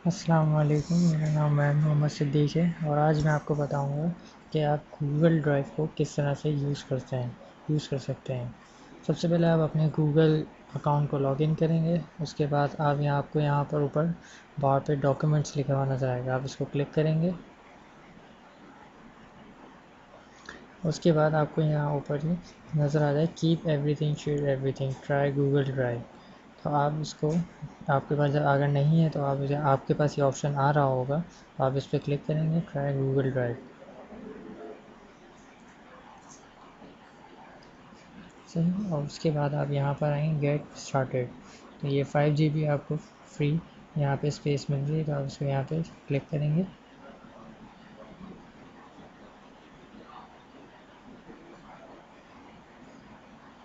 अस्सलाम वालेकुम, मेरा नाम मोहम्मद सिद्दीक़ है और आज मैं आपको बताऊंगा कि आप गूगल ड्राइव को किस तरह से यूज़ कर सकते हैं। सबसे पहले आप अपने गूगल अकाउंट को लॉगिन करेंगे। उसके बाद आपको यहाँ पर ऊपर बार पे डॉक्यूमेंट्स लिखा हुआ नज़र आएगा, आप इसको क्लिक करेंगे। उसके बाद आपको यहाँ ऊपर ही नज़र आ जाए keep everything share everything try Google drive. तो आप इसको, आपके पास अगर नहीं है तो आपके पास ये ऑप्शन आ रहा होगा, तो आप इस पर क्लिक करेंगे ट्राई गूगल ड्राइव। सही, और उसके बाद आप यहाँ पर आएंगे गेट स्टार्टेड। तो ये 5 GB आपको फ्री यहाँ पे स्पेस मिल रही है, तो आप इसको यहाँ पे क्लिक करेंगे।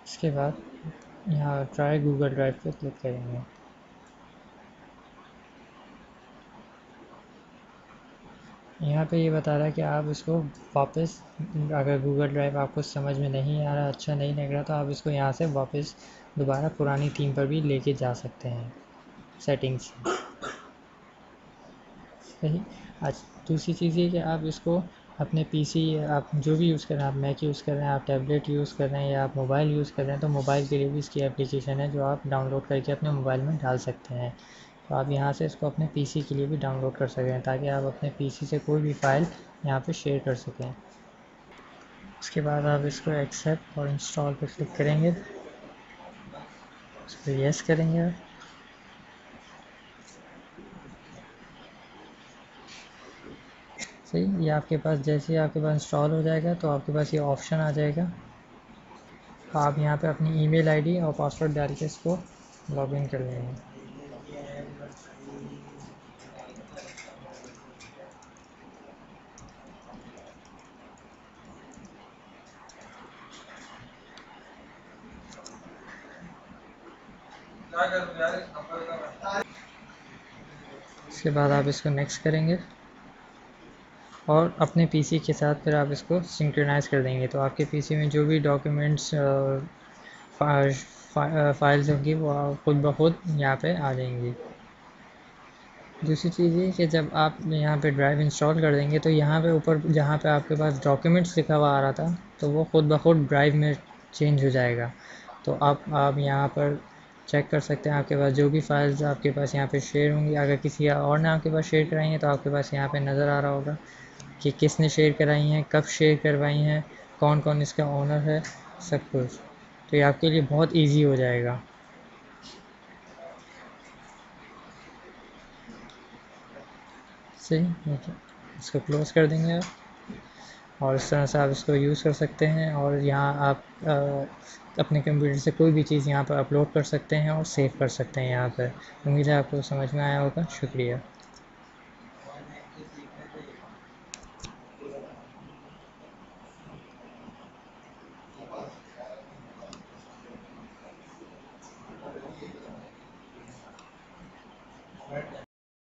इसके बाद यहाँ ट्राई गूगल ड्राइव पे क्लिक करेंगे। यहाँ पे ये बता रहा है कि आप इसको वापस, अगर गूगल ड्राइव आपको समझ में नहीं आ रहा, अच्छा नहीं लग रहा, तो आप इसको यहाँ से वापस दोबारा पुरानी थीम पर भी लेके जा सकते हैं सेटिंग्स। सही। आज दूसरी चीज़ ये कि आप इसको अपने पीसी, आप जो भी यूज़ कर रहे हैं, आप मैक यूज़ कर रहे हैं, आप टैबलेट यूज़ कर रहे हैं या आप मोबाइल यूज़ कर रहे हैं, तो मोबाइल के लिए भी इसकी एप्लीकेशन है जो आप डाउनलोड करके अपने मोबाइल में डाल सकते हैं। तो आप यहाँ से इसको अपने पीसी के लिए भी डाउनलोड कर सकते हैं ताकि आप अपने पीसी से कोई भी फाइल यहाँ पे शेयर कर सकें। उसके बाद आप इसको एक्सेप्ट और इंस्टॉल पर क्लिक करेंगे, उस पर येस करेंगे। सही, ये आपके पास जैसे ही आपके पास इंस्टॉल हो जाएगा तो आपके पास ये ऑप्शन आ जाएगा। आप यहाँ पे अपनी ईमेल आईडी और पासवर्ड डाल के इसको लॉगिन कर लेंगे। इसके बाद आप इसको नेक्स्ट करेंगे और अपने पीसी के साथ फिर आप इसको सिंक्रोनाइज़ कर देंगे। तो आपके पीसी में जो भी डॉक्यूमेंट्स फाइल्स होंगी वो खुद ब खुद यहाँ पे आ जाएंगी। दूसरी चीज़ ये कि जब आप यहाँ पे ड्राइव इंस्टॉल कर देंगे तो यहाँ पे ऊपर जहाँ पे आपके पास डॉक्यूमेंट्स लिखा हुआ आ रहा था, तो वो खुद ब खुद ड्राइव में चेंज हो जाएगा। तो आप यहाँ पर चेक कर सकते हैं आपके पास जो भी फाइल्स आपके पास यहाँ पे शेयर होंगी। अगर किसी और ने आपके पास शेयर कराई हैं तो आपके पास यहाँ पे नज़र आ रहा होगा कि किसने शेयर कराई हैं, कब शेयर करवाई हैं, कौन कौन इसका ओनर है, सब कुछ। तो ये आपके लिए बहुत ईजी हो जाएगा। सही, इसको क्लोज़ कर देंगे आप, और इस तरह से आप इसको यूज़ कर सकते हैं। और यहाँ आप अपने कंप्यूटर से कोई भी चीज़ यहाँ पर अपलोड कर सकते हैं और सेव कर सकते हैं यहाँ पर। उम्मीद है आपको समझ में आया होगा। शुक्रिया।